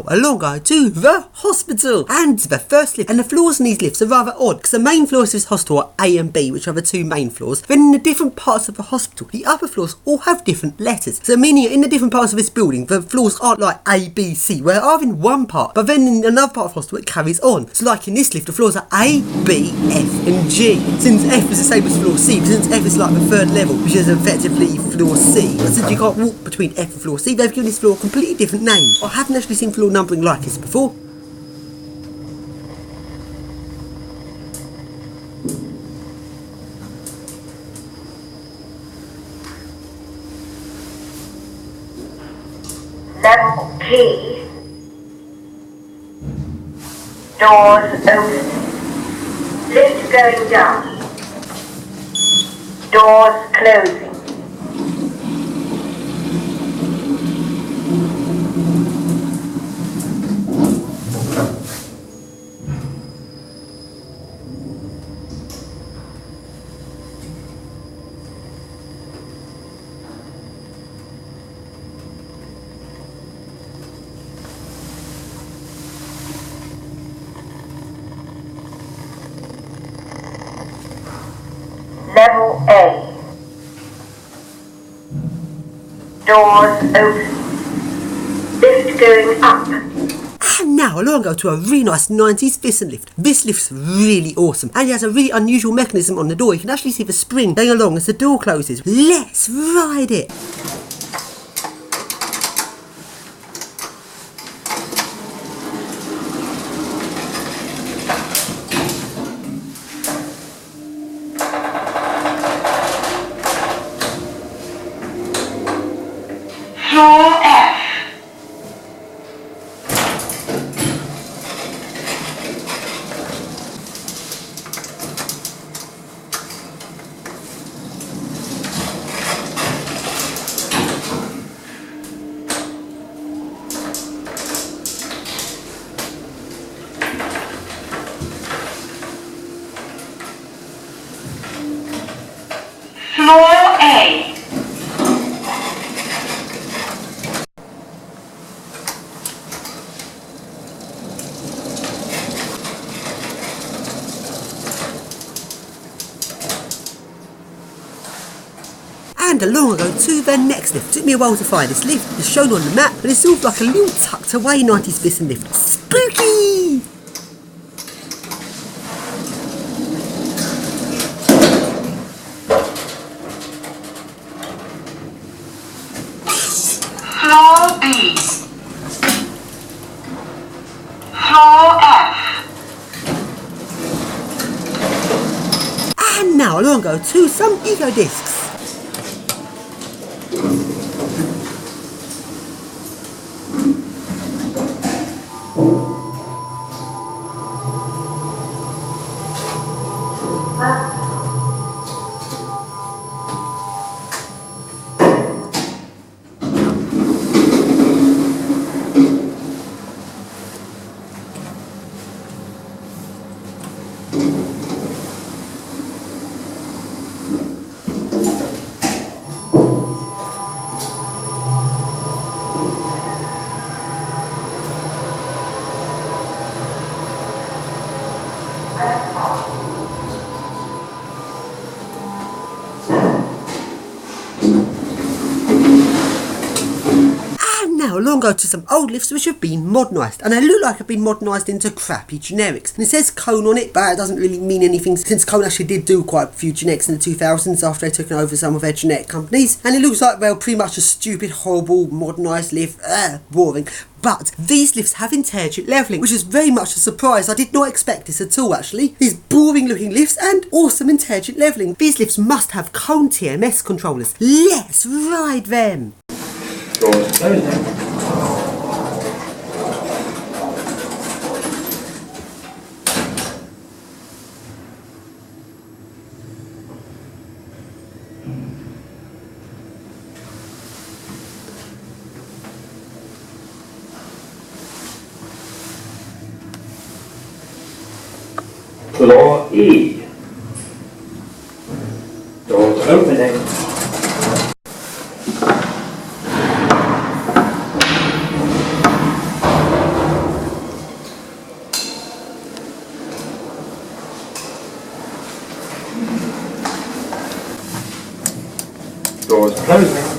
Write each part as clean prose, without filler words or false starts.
along I to the hospital and the first lift. And the floors in these lifts are rather odd because the main floors of this hospital are A and B, which are the two main floors. Then in the different parts of the hospital, the upper floors all have different letters. So meaning in the different parts of this building, the floors aren't like A, B, C, where they are in one part, but then in another part of the hospital it carries on. So like in this lift, the floors are A, B, F and G. Since F is the same as floor C, but since F is like the third level, which is effectively floor C, but since you can't walk between F and floor C, they've given this floor a completely different name. I haven't actually seen floor numbering like this before. Level P. Doors open. Lift going down. Doors closing. Level A. Doors open. Lift going up. And now along I go to a really nice 90s Thyssen lift. This lift's really awesome and it has a really unusual mechanism on the door. You can actually see the spring going along as the door closes. Let's ride it! Floor F. Floor A. And along I go to the next lift. It took me a while to find this lift. It's shown on the map, but it's sort of like a little tucked away 90s Thyssen lift. Spooky! Floor B. Floor F. And now along I go to some eco discs. Now along go to some old lifts which have been modernised, and they look like they've been modernised into crappy generics. And it says Cone on it, but it doesn't really mean anything since Cone actually did do quite a few generics in the 2000s after they took over some of their generic companies. And it looks like they're pretty much a stupid, horrible, modernised lift. Boring. But these lifts have intelligent levelling, which is very much a surprise. I did not expect this at all, actually. These boring looking lifts and awesome intelligent levelling. These lifts must have Cone TMS controllers. Let's ride them! Floor E. Doors opening. Doors closing.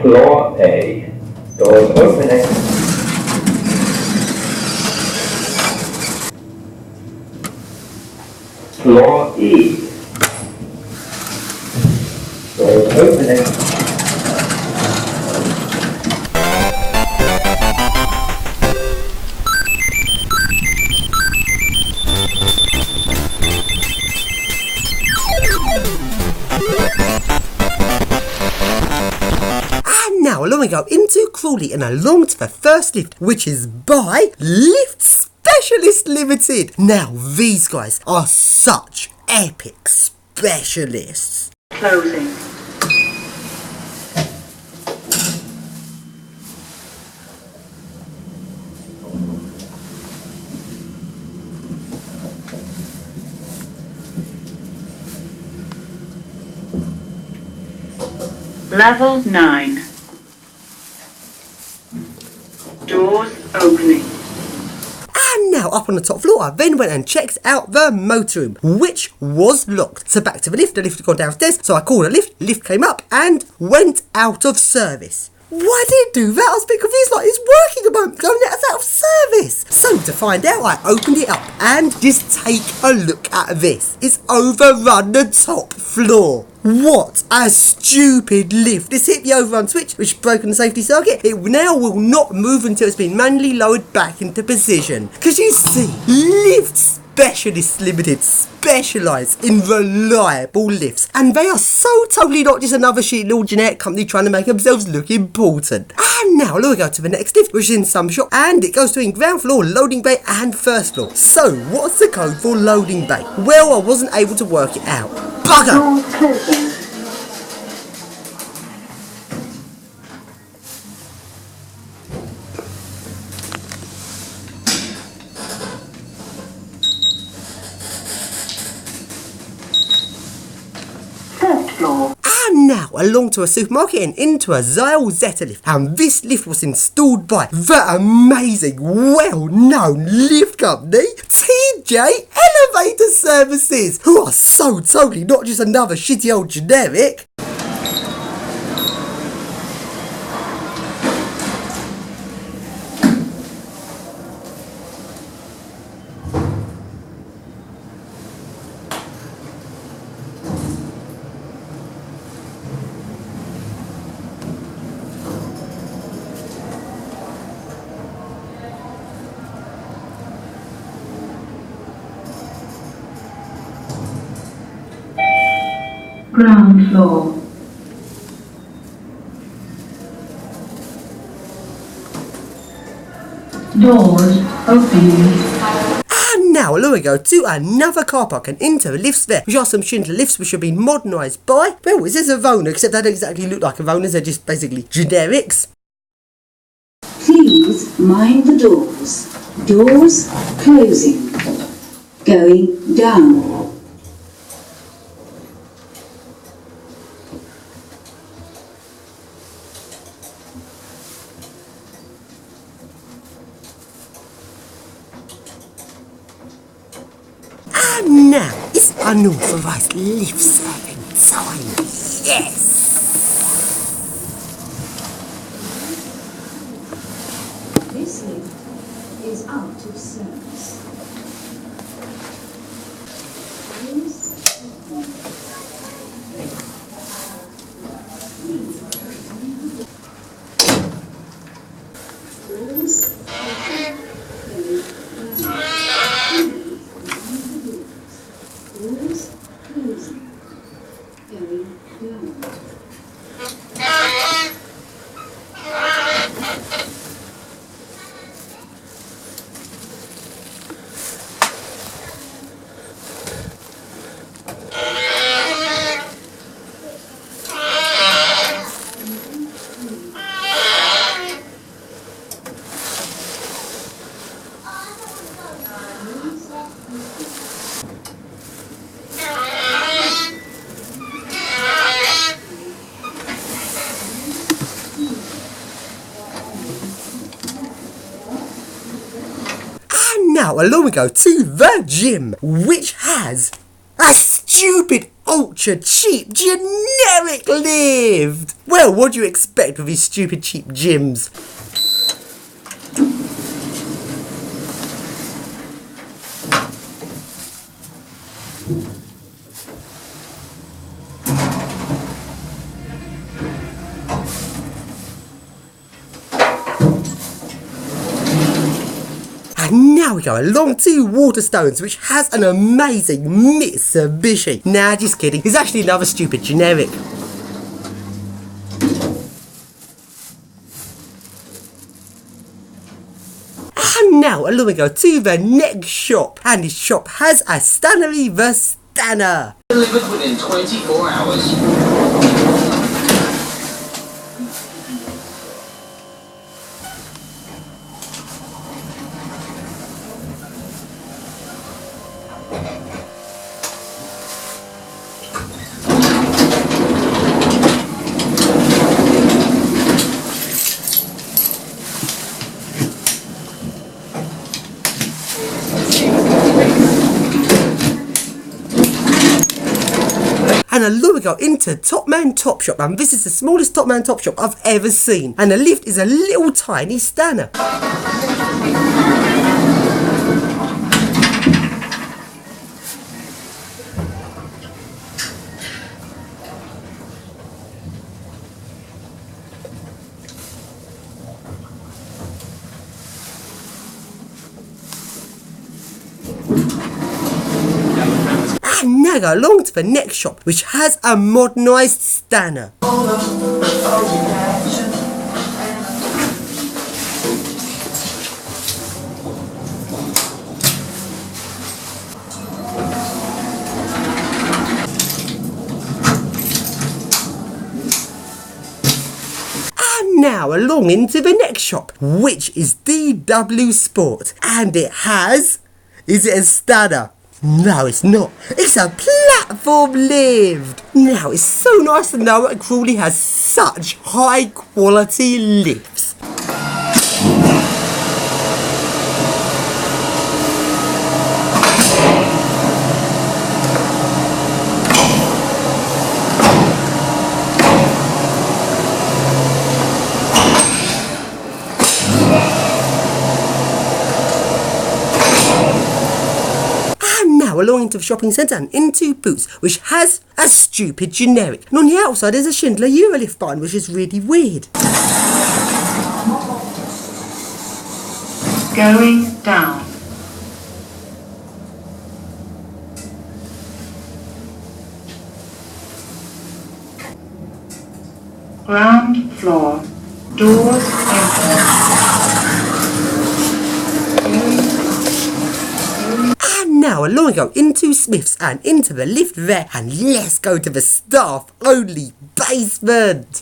Floor A. Doors opening. Floor E. Doors opening. Now along we go into Crawley and along to the first lift, which is by Lift Specialist Limited. Now these guys are such epic specialists. Closing. Level 9. Doors opening. And now up on the top floor, I then went and checked out the motorroom, which was locked. So back to the lift had gone downstairs, so I called a lift came up and went out of service. Why did it do that? I was a bit confused, like it's working at the moment, going out of service. So to find out, I opened it up and just take a look at this. It's overrun the top floor. What a stupid lift. This hit the overrun switch, which has broken the safety circuit. It now will not move until it's been manually lowered back into position. Because you see, Lift Specialists Limited specialise in reliable lifts. And they are so totally not just another shitty little generic company trying to make themselves look important. And now we go to the next lift, which is in some shop. And it goes between ground floor, loading bay and first floor. So what's the code for loading bay? Well, I wasn't able to work it out. Bugger! Doors closing. First floor. And now along to a supermarket and into a Zyle Zeta lift. And this lift was installed by the amazing, well-known lift company, TJ Elevator Services, who are so totally not just another shitty old generic. Ground floor. Doors opening. And now along we go to another car park and into the lifts there, which are some Schindler lifts which have been modernised by, well, it says Avona, except they don't exactly look like Avonas, they're just basically generics. Please mind the doors. Doors closing. Going down. And now it's unauthorised lift serving time. Yes! This lift is out of service. now along we go to the gym, which has a stupid ultra cheap generic lift. Well, what do you expect with these stupid cheap gyms? And now we go along to Waterstones, which has an amazing Mitsubishi. Nah, just kidding. It's actually another stupid generic. And now along we go to the next shop. And this shop has a Stannery the Stanner. Delivered within 24 hours. And along we go into Top Man Top Shop, and this is the smallest Top Man Top Shop I've ever seen. And the lift is a little tiny Stanner. And now go along to the next shop, which has a modernised Stanner. And now along into the next shop, which is DW Sport, and it has... Is it a Stanner? No, it's not. It's a platform lift. Now, it's so nice to know that Crawley has such high quality lifts. Along into the shopping centre and into Boots, which has a stupid generic. And on the outside there's a Schindler Eurolift button, which is really weird. Going down. Ground floor. Doors open. Now along we go into Smith's and into the lift there, and let's go to the staff only basement.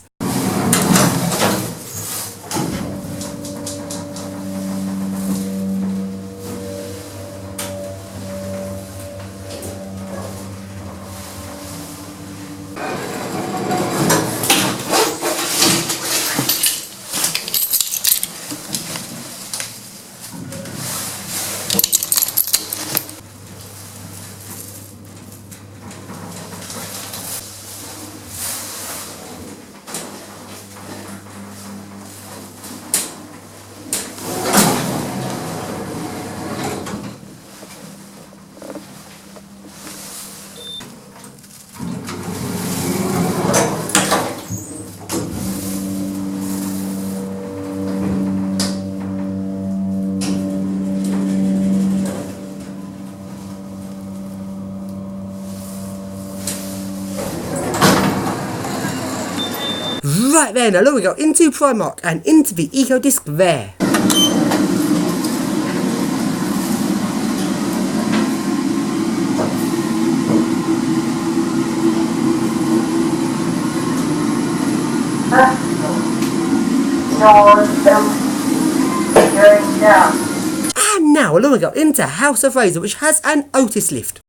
Right then, along we go into Primark and into the Eco Disc there. And now along we go into House of Razor, which has an Otis lift.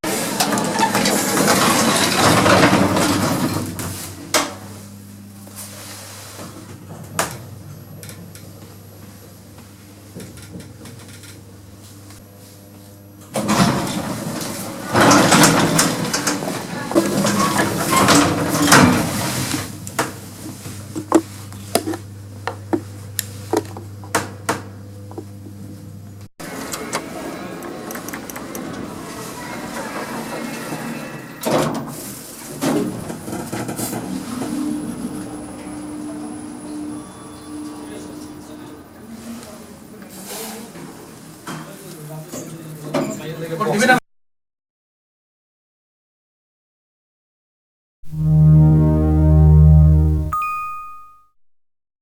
Porque mira,